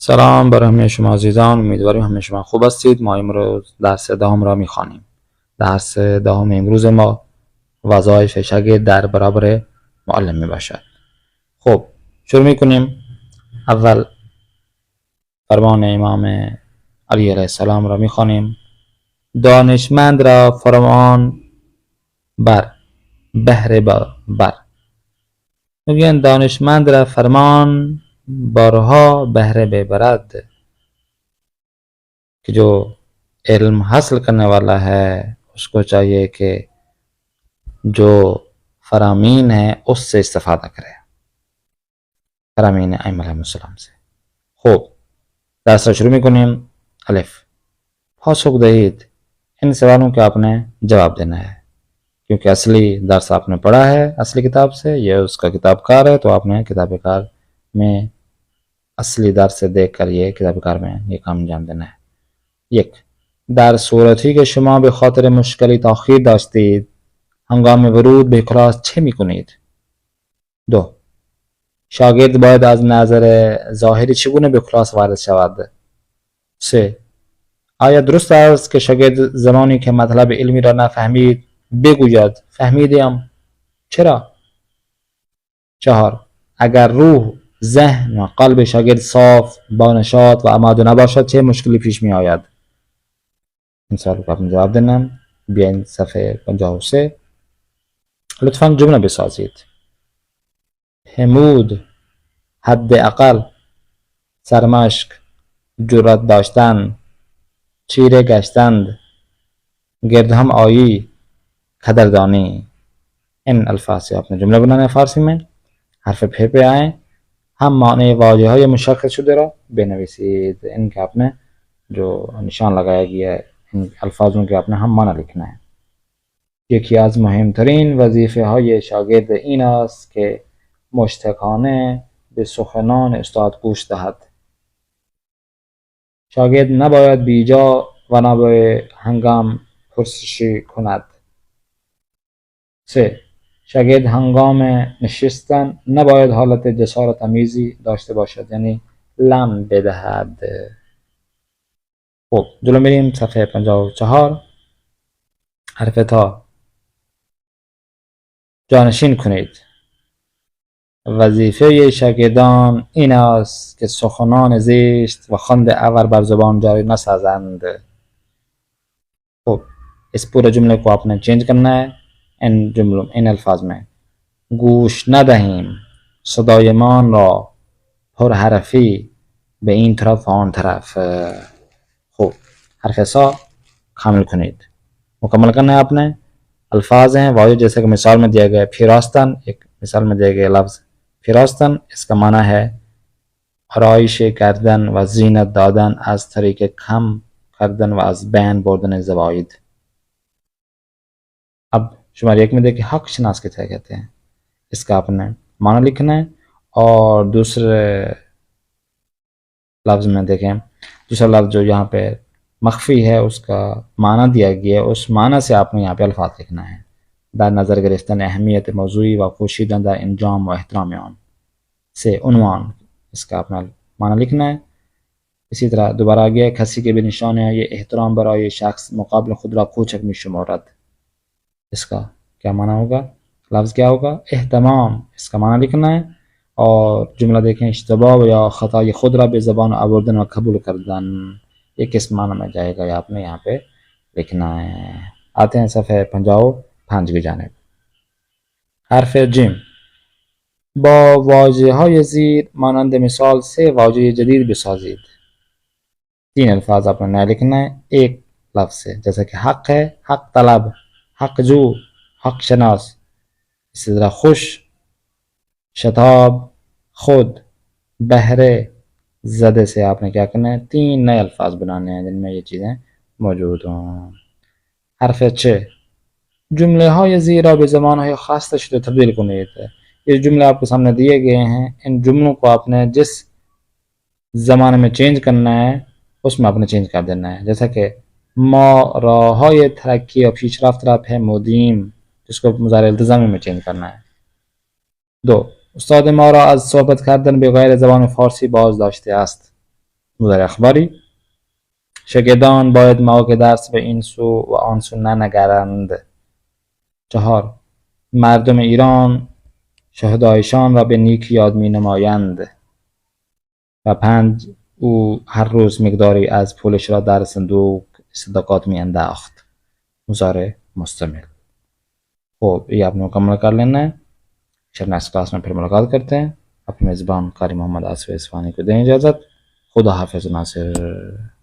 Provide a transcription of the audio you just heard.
سلام بر همه شما عزیزان، امیدواریم همه شما خوب هستید. ما امروز درس دهم را میخوانیم. درس دهم امروز ما وظایف شاگرد در برابر معلم می باشد. خب شروع میکنیم. اول فرمان امام علی علیه السلام را میخوانیم. دانشمند را فرمان بر بهره بر. میگن دانشمند را فرمان بارها بهره ببرد कि जो इल्म हासिल करने वाला है उसको चाहिए कि जो फरामीन है उससे इस्तेफादा करे, फरामीन अइम्मा अलैहिस्सलाम से. खूब दरस शुरू में कुनिम. अलिफ पासुक दहीद. इन सवालों के आपने जवाब देना है क्योंकि असली दरस आपने पढ़ा है असली किताब से, ये उसका किताबकार है तो आपने किताबकार में असली दरस से देख कर ये किताबकार में ये काम अंजाम देना है. یک در صورتی که شما به خاطر مشکلی تأخیر داشتید هنگام ورود به کلاس چه میکنید؟ 2 شاگرد باید از نظر ظاهری چگونه به کلاس وارد شود؟ 3 آیا درست است که شاگرد زمانی که مطلب علمی را نفهمید بگوید فهمیدم؟ چرا؟ 4 اگر روح، ذهن و قلب شاگرد صاف، با نشاط و آماده نباشد چه مشکلی پیش می آید؟ این سوال رو आपने जवाब देना. بیاین صفحه 53. لطفاً جمله بسازید. حمود حداقل، سرمشق، جرأت داشتن، چیره گشتند، گردهم آیی، قدردانی. این الفاظ سے आपने جمله बनाना है फारसी में. حرف پ पे आए. हम माने वाजे های مشخص شده را بنویسید. इनके आपने जो निशान लगाया गया है इन अल्फाजों के आपने हम माना लिखना है. یکی از مهمترین وظیفه های شاگرد این است که مشتاقانه به سخنان استاد گوش دهد. شاگرد نباید بیجا و نباید هنگام پرسشی کند. 3 شاگرد هنگام نشستن نباید حالت جسارت آمیزی داشته باشد، یعنی لم بدهد. خب جلو میریم صفحه 54. حرف تا جانشین کنید. وظیفه شاگردان این است که سخنان زشت و خند آور بر زبان جاری نسازند. خب इस पूरे जुमले को आपने चेंज करना है इन जुमलों इन अल्फाज में. گوش ندهیم صدایمان را پرحرفی به این طرف و آن طرف. خب حرف سا کامل کنید. मुकम्मल करना है आपने. अल्फाज हैं वाजिब जैसे कि मिसाल में दिया गया फिरास्तन. एक मिसाल में दिया गया लफ्ज़ फिरास्तन, इसका माना है आराइश کردن و زینت دادن از طریق کم کردن و از بین بردن زواید. अब शुमारी एक में देखिए हक शनास के क्या कहते हैं, इसका आपने माना लिखना है. और दूसरे लफ्ज़ में देखें दूसरा लफ्ज़ जो यहाँ पे मख्फी है उसका माना दिया गया है, उस माना से आपने यहाँ पे अल्फाज लिखना है. در नज़र گرفتن अहमियत मौज़ूई व कोशीदन در इंजाम व एहतराम आन से उन्वान, इसका अपना माना लिखना है. इसी तरह दोबारा आ गया किसी के भी निशान है ये एहतराम बराए शख्स मुकाबले खुद रा कोचक में शुमारत. इसका क्या माना होगा, लफ्ज़ क्या होगा, एहतमाम. इसका माना लिखना है. और जुमला देखें इश्तबाह या ख़ता ये खुद रा बेज़बान आवर्दन व कबूल करदन, ये किस माना में जाएगा ये आपने यहाँ पे लिखना है. आते हैं सफ़े 55 की जानिब. حرف جیم. با واژه های زیر مانند مثال 3 واژه جدید بسازید. 3 अल्फाज आपने नया लिखना है एक लफ्ज़ से, जैसे कि हक है हक तलब, हक जो, हक शनास. इसी तरह खुश, शताब, खुद, बहरे, ज़दे से आपने क्या करना है 3 नए अल्फाज बनाने हैं जिनमें ये चीज़ें मौजूद हों. حرف 6 जुमले های زیر را به زمان های खास शदे तब्दील کنید. ये जुमले आपके सामने दिए गए हैं, इन जुमलों को आपने जिस ज़माने में चेंज करना है उसमें आपने चेंज कर देना है. जैसा कि माराهای तरक्की और پیشرفت را فرمودیم, जिसको मुज़ारे इल्तिज़ामी में चेंज करना है. 2 استاد ما را از صحبت کردن به غیر زبان فارسی باز داشته است. مضارع اخباری. شاگردان باید مواقع درس به این سو و آن سو ننگرند. 4. مردم ایران شهدایشان را به نیک یاد می نمایند. و 5. او هر روز مقداری از پولش را در صندوق صدقات می انداخت. مضارع مستمر. خب ये आपने मुकम्मल कर लेना है। फिर नेक्स्ट क्लास में फिर मुलाकात करते हैं। अपने मेज़बान कारी मोहम्मद आसिफ इस्फानी को दें इजाज़त। खुदा हाफिज़ नासिर।